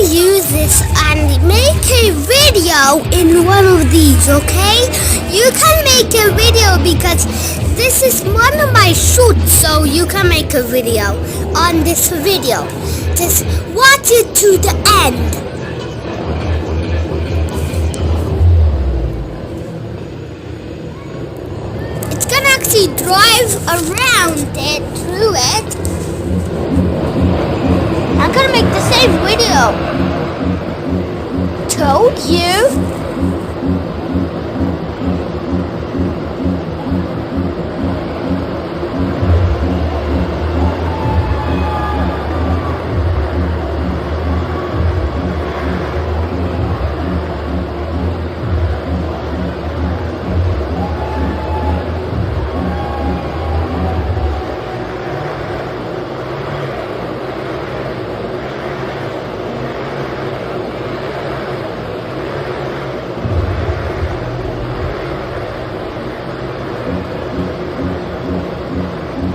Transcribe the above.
use this and make a video in one of these, okay? You can make a video because this is one of my shoots, so you can make a video on this video. Just watch it to the end. It's gonna actually drive around it, through it. I'm gonna make the same video. Told you.